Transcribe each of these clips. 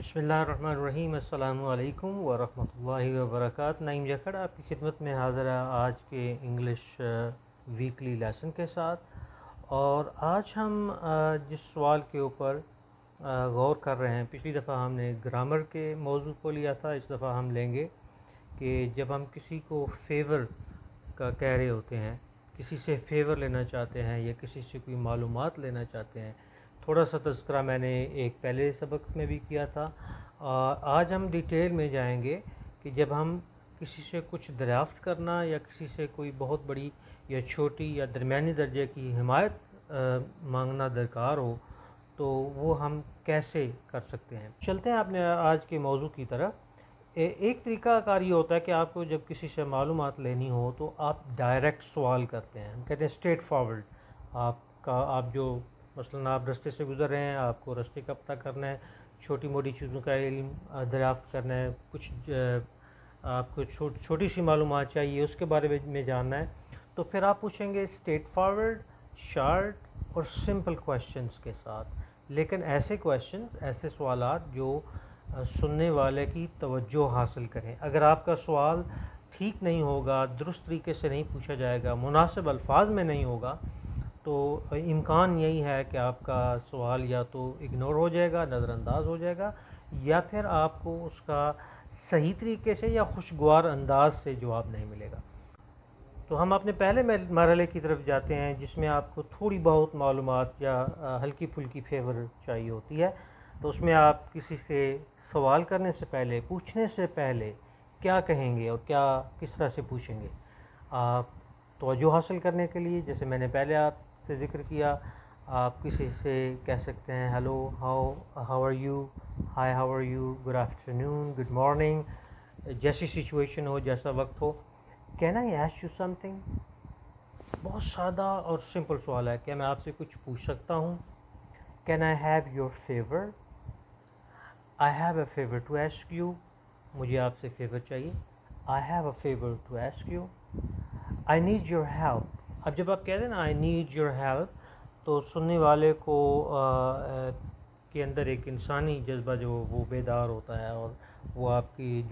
بسم اللہ الرحمن الرحیم۔ السلام علیکم ورحمۃ اللہ وبرکاتہ۔ نعیم جکھڑ آپ کی خدمت میں حاضر ہے آج کے انگلش ویکلی لیسن کے ساتھ، اور آج ہم جس سوال کے اوپر غور کر رہے ہیں، پچھلی دفعہ ہم نے گرامر کے موضوع کو لیا تھا، اس دفعہ ہم لیں گے کہ جب ہم کسی کو فیور کا کہہ رہے ہوتے ہیں، کسی سے فیور لینا چاہتے ہیں یا کسی سے کوئی معلومات لینا چاہتے ہیں، تھوڑا سا تذکرہ میں نے ایک پہلے سبق میں بھی کیا تھا۔ آج ہم ڈیٹیل میں جائیں گے کہ جب ہم کسی سے کچھ دریافت کرنا یا کسی سے کوئی بہت بڑی یا چھوٹی یا درمیانی درجے کی حمایت مانگنا درکار ہو تو وہ ہم کیسے کر سکتے ہیں۔ چلتے ہیں اپنے آج کے موضوع کی طرف۔ ایک طریقہ کار یہ ہوتا ہے کہ آپ کو جب کسی سے معلومات لینی ہو تو آپ ڈائریکٹ سوال کرتے ہیں، ہم کہتے ہیں اسٹریٹ فارورڈ۔ آپ جو مثلاً آپ رستے سے گزر رہے ہیں، آپ کو رستے کا پتہ کرنا ہے، چھوٹی موٹی چیزوں کا علم دریافت کرنا ہے، کچھ آپ کو چھوٹی سی معلومات چاہیے اس کے بارے میں جاننا ہے، تو پھر آپ پوچھیں گے اسٹریٹ فارورڈ، شارٹ اور سمپل کویشچنز کے ساتھ، لیکن ایسے سوالات جو سننے والے کی توجہ حاصل کریں۔ اگر آپ کا سوال ٹھیک نہیں ہوگا، درست طریقے سے نہیں پوچھا جائے گا، مناسب الفاظ میں نہیں ہوگا، تو امکان یہی ہے کہ آپ کا سوال یا تو اگنور ہو جائے گا، نظر انداز ہو جائے گا، یا پھر آپ کو اس کا صحیح طریقے سے یا خوشگوار انداز سے جواب نہیں ملے گا۔ تو ہم اپنے پہلے مرحلے کی طرف جاتے ہیں جس میں آپ کو تھوڑی بہت معلومات یا ہلکی پھلکی فیور چاہیے ہوتی ہے۔ تو اس میں آپ کسی سے سوال کرنے سے پہلے، پوچھنے سے پہلے کیا کہیں گے اور کس طرح سے پوچھیں گے؟ آپ توجہ حاصل کرنے کے لیے، جیسے میں نے پہلے آپ سے ذکر کیا، آپ کسی سے کہہ سکتے ہیں hello, how are you, hi how are you, good afternoon, good morning, جیسی سچویشن ہو، جیسا وقت ہو۔ Can I ask you something? بہت سادہ اور سمپل سوال ہے، کیا میں آپ سے کچھ پوچھ سکتا ہوں؟ Can I have your favour? I have a favour to ask you, مجھے آپ سے فیور چاہیے۔ I have a favour to ask you. I need your help. اب جب آپ کہتے ہیں نا آئی نیڈ یور ہیلپ، تو سننے والے کو کے اندر ایک انسانی جذبہ جو وہ بیدار ہوتا ہے، اور وہ آپ کی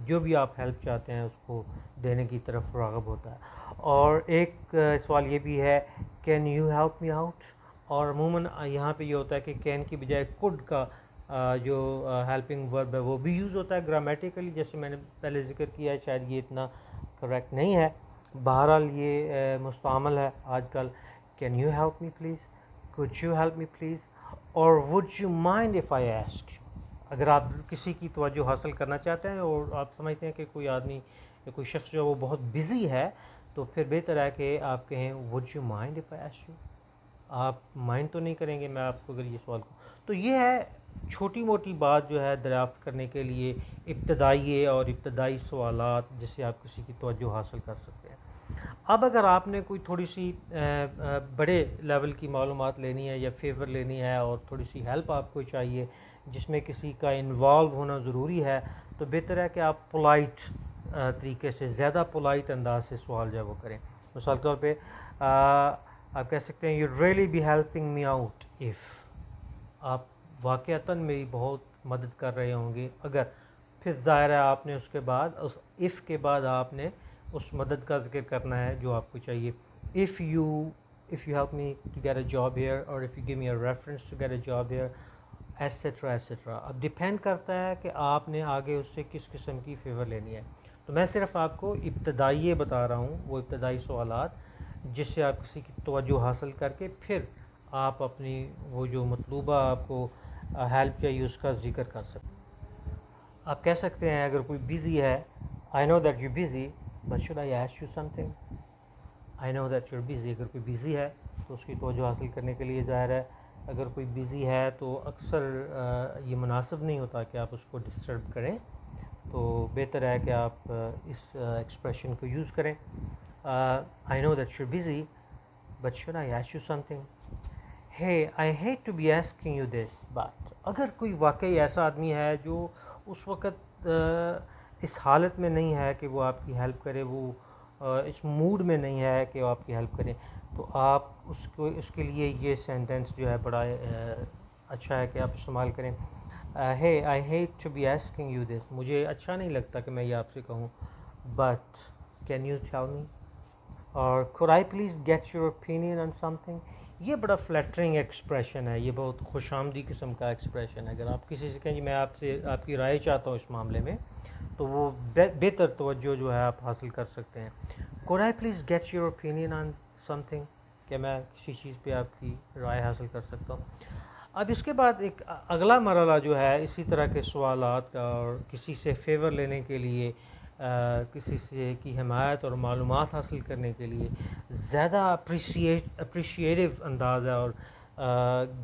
جو بھی آپ ہیلپ چاہتے ہیں اس کو دینے کی طرف راغب ہوتا ہے۔ اور ایک سوال یہ بھی ہے، can you help me out? اور عموماً یہاں پہ یہ ہوتا ہے کہ کین کی بجائے کوڈ کا جو ہیلپنگ ورب ہے وہ بھی یوز ہوتا ہے گرامیٹیکلی، جیسے میں نے پہلے ذکر کیا ہے، شاید یہ اتنا کریکٹ نہیں ہے، بہرحال یہ مستعمل ہے آج کل۔ Can you help me please? Could you help me please? اور would you mind if I ask? اگر آپ کسی کی توجہ حاصل کرنا چاہتے ہیں اور آپ سمجھتے ہیں کہ کوئی آدمی یا کوئی شخص جو وہ بہت بزی ہے، تو پھر بہتر ہے کہ آپ کہیں would you mind if I ask you? آپ مائنڈ تو نہیں کریں گے میں آپ کو اگر یہ سوال کو؟ تو یہ ہے چھوٹی موٹی بات جو ہے دریافت کرنے کے لیے ابتدائی سوالات جس سے آپ کسی کی توجہ حاصل کر سکتے ہیں۔ اب اگر آپ نے کوئی تھوڑی سی بڑے لیول کی معلومات لینی ہے یا فیور لینی ہے اور تھوڑی سی ہیلپ آپ کو چاہیے جس میں کسی کا انوالو ہونا ضروری ہے، تو بہتر ہے کہ آپ پولائٹ طریقے سے، زیادہ پولائٹ انداز سے سوال جو ہے وہ کریں۔ مثال کے طور پہ آپ کہہ سکتے ہیں you really be helping me out ایف، آپ واقعتاً میری بہت مدد کر رہے ہوں گے اگر، پھر ظاہر ہے آپ نے اس کے بعد اس ایف کے بعد آپ نے اس مدد کا ذکر کرنا ہے جو آپ کو چاہیے۔ if you help me to get a job here, or if you give me a reference to get a job here, etcetera etcetera. اب ڈپینڈ کرتا ہے کہ آپ نے آگے اس سے کس قسم کی فیور لینی ہے۔ تو میں صرف آپ کو ابتدائی بتا رہا ہوں، وہ ابتدائی سوالات جس سے آپ کسی کی توجہ حاصل کر کے پھر آپ اپنی وہ جو مطلوبہ آپ کو ہیلپ چاہیے اس کا ذکر کر سکتے ہیں۔ آپ کہہ سکتے ہیں اگر کوئی بیزی ہے، I know that you busy but should I ask you something? I know that you busy, اگر کوئی بیزی ہے تو اس کی توجہ حاصل کرنے کے لیے ظاہر ہے اگر کوئی بیزی ہے تو اکثر یہ مناسب نہیں ہوتا کہ آپ اس کو ڈسٹرب کریں، تو بہتر ہے کہ آپ اس ایکسپریشن کو یوز کریں، I know that you busy but should I ask you something? ہے I hate to be asking you this but, اگر کوئی واقعی ایسا آدمی ہے جو اس وقت اس حالت میں نہیں ہے کہ وہ آپ کی ہیلپ کرے، وہ اس موڈ میں نہیں ہے کہ وہ آپ کی ہیلپ کریں، تو آپ اس کے لیے یہ سینٹنس جو ہے بڑا اچھا ہے کہ آپ استعمال کریں۔ hey, I hate to be asking you this. مجھے اچھا نہیں لگتا کہ میں یہ آپ سے کہوں, but can you tell me, اور could I please get your opinion on something. یہ بڑا فلیٹرنگ ایکسپریشن ہے, یہ بہت خوش آمدی قسم کا ایکسپریشن ہے. اگر آپ کسی سے کہیں جی میں آپ سے آپ کی رائے چاہتا ہوں اس معاملے میں, تو وہ بہتر توجہ جو ہے آپ حاصل کر سکتے ہیں. could I please get your opinion on something, کہ میں کسی چیز پہ آپ کی رائے حاصل کر سکتا ہوں. اب اس کے بعد ایک اگلا مرحلہ جو ہے اسی طرح کے سوالات کا, اور کسی سے فیور لینے کے لیے, کسی سے کی حمایت اور معلومات حاصل کرنے کے لیے زیادہ اپریشیٹیو انداز ہے, اور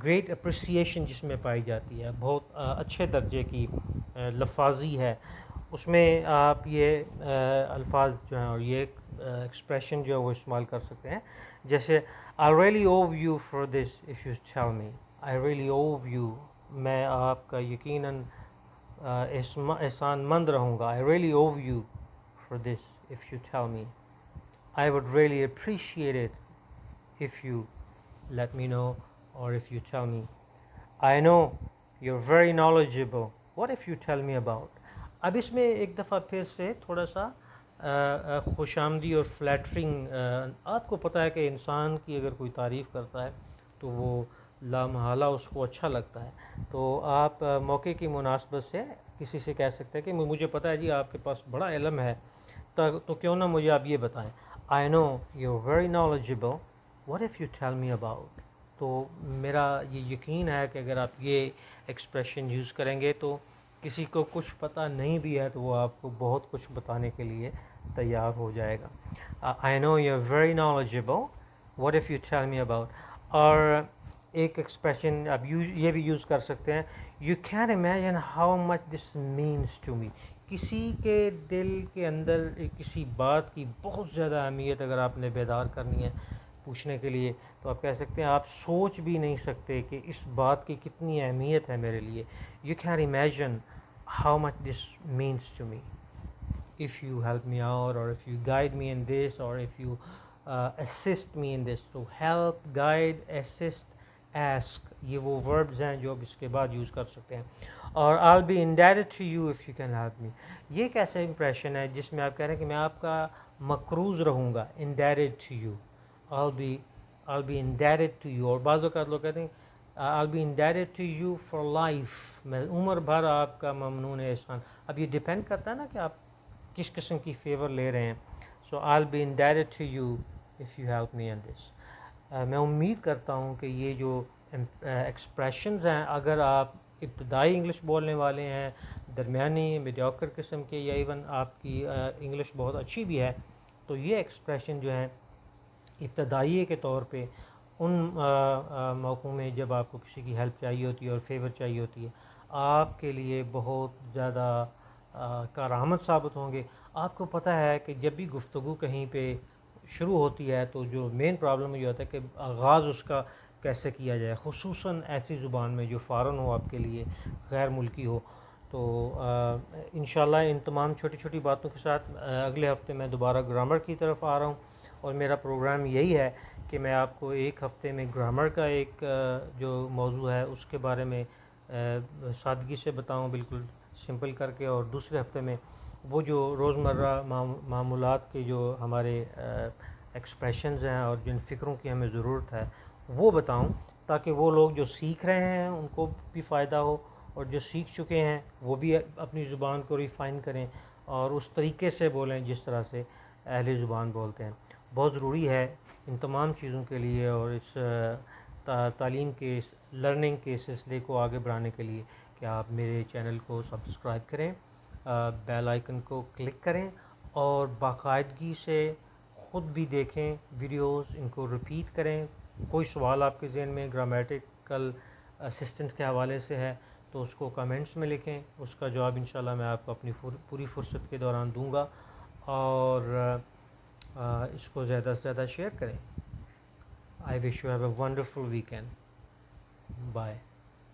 گریٹ اپریسیشن جس میں پائی جاتی ہے, بہت اچھے درجے کی لفاظی ہے. اس میں آپ یہ الفاظ جو ہیں اور یہ ایکسپریشن جو ہے وہ استعمال کر سکتے ہیں, جیسے I really owe you for this if you tell me. I really owe you, میں آپ کا یقیناً احسان مند رہوں گا. I really owe you for this if you tell me. I would really appreciate it if you let me know or if you tell me. I know you're very knowledgeable. What if you tell me about. اب اس میں ایک دفعہ پھر سے تھوڑا سا خوش آمدی اور فلیٹرنگ, آپ کو پتہ ہے کہ انسان کی اگر کوئی تعریف کرتا ہے تو وہ لامحالہ اس کو اچھا لگتا ہے. تو آپ موقع کی مناسبت سے کسی سے کہہ سکتے ہیں کہ مجھے پتہ ہے جی آپ کے پاس بڑا علم ہے, تو کیوں نہ مجھے آپ یہ بتائیں. I know you're very knowledgeable. What if you tell me about. تو میرا یہ یقین ہے کہ اگر آپ یہ ایکسپریشن یوز کریں گے تو کسی کو کچھ پتہ نہیں بھی ہے تو وہ آپ کو بہت کچھ بتانے کے لیے تیار ہو جائے گا. I know you're very knowledgeable. What if you tell me about. اور ایک ایکسپریشن آپ یہ بھی یوز کر سکتے ہیں, You can't imagine how much this means to me. کسی کے دل کے اندر کسی بات کی بہت زیادہ اہمیت اگر آپ نے بیدار کرنی ہے پوچھنے کے لیے, تو آپ کہہ سکتے ہیں آپ سوچ بھی نہیں سکتے کہ اس بات کی کتنی اہمیت ہے میرے لیے. You can't imagine how much this means to me if you help me out or if you guide me in this or if you assist me in this. So help, guide, assist, ask, یہ وہ verbs ہیں جو اب اس کے بعد use کر سکتے ہیں. اور I'll be indebted to you if you can help me. یہ ایک ایسا امپریشن ہے جس میں آپ کہہ رہے ہیں کہ میں آپ کا مقروض رہوں گا. indebted to you. I'll be indebted to you. اور بعض اوقات لوگ کہتے ہیں I'll be indebted to you for life. میں عمر بھر آپ کا ممنون احسان. اب یہ ڈیپینڈ کرتا ہے نا کہ آپ کس قسم کی فیور لے رہے ہیں. So I'll be indebted to you if you help me in this. میں امید کرتا ہوں کہ یہ جو ایکسپریشنز ہیں, اگر آپ ابتدائی انگلش بولنے والے ہیں, درمیانی میڈیوکر قسم کے, یا ایون آپ کی انگلش بہت اچھی بھی ہے, تو یہ ایکسپریشن جو ہیں ابتدائی کے طور پہ ان موقعوں میں جب آپ کو کسی کی ہیلپ چاہیے ہوتی ہے اور فیور چاہیے ہوتی ہے, آپ کے لیے بہت زیادہ کارآمد ثابت ہوں گے. آپ کو پتہ ہے کہ جب بھی گفتگو کہیں پہ شروع ہوتی ہے تو جو مین پرابلم یہ ہوتا ہے کہ آغاز اس کا کیسے کیا جائے, خصوصاً ایسی زبان میں جو فارن ہو آپ کے لیے, غیر ملکی ہو. تو انشاءاللہ ان تمام چھوٹی چھوٹی باتوں کے ساتھ اگلے ہفتے میں دوبارہ گرامر کی طرف آ رہا ہوں, اور میرا پروگرام یہی ہے کہ میں آپ کو ایک ہفتے میں گرامر کا ایک جو موضوع ہے اس کے بارے میں سادگی سے بتاؤں, بالکل سمپل کر کے, اور دوسرے ہفتے میں وہ جو روزمرہ معمولات کے جو ہمارے ایکسپریشنز ہیں اور جن فکروں کی ہمیں ضرورت ہے وہ بتاؤں, تاکہ وہ لوگ جو سیکھ رہے ہیں ان کو بھی فائدہ ہو, اور جو سیکھ چکے ہیں وہ بھی اپنی زبان کو ریفائن کریں اور اس طریقے سے بولیں جس طرح سے اہل زبان بولتے ہیں. بہت ضروری ہے ان تمام چیزوں کے لیے اور اس تعلیم کے اس لرننگ کے سلسلے کو آگے بڑھانے کے لیے کہ آپ میرے چینل کو سبسکرائب کریں, بیل آئیکن کو کلک کریں, اور باقاعدگی سے خود بھی دیکھیں ویڈیوز, ان کو ریپیٹ کریں. کوئی سوال آپ کے ذہن میں گرامیٹیکل اسسٹنس کے حوالے سے ہے تو اس کو کمنٹس میں لکھیں, اس کا جواب انشاءاللہ میں آپ کو اپنی پوری فرصت کے دوران دوں گا, اور اس کو زیادہ سے زیادہ شیئر کریں. I wish you have a wonderful weekend. Bye.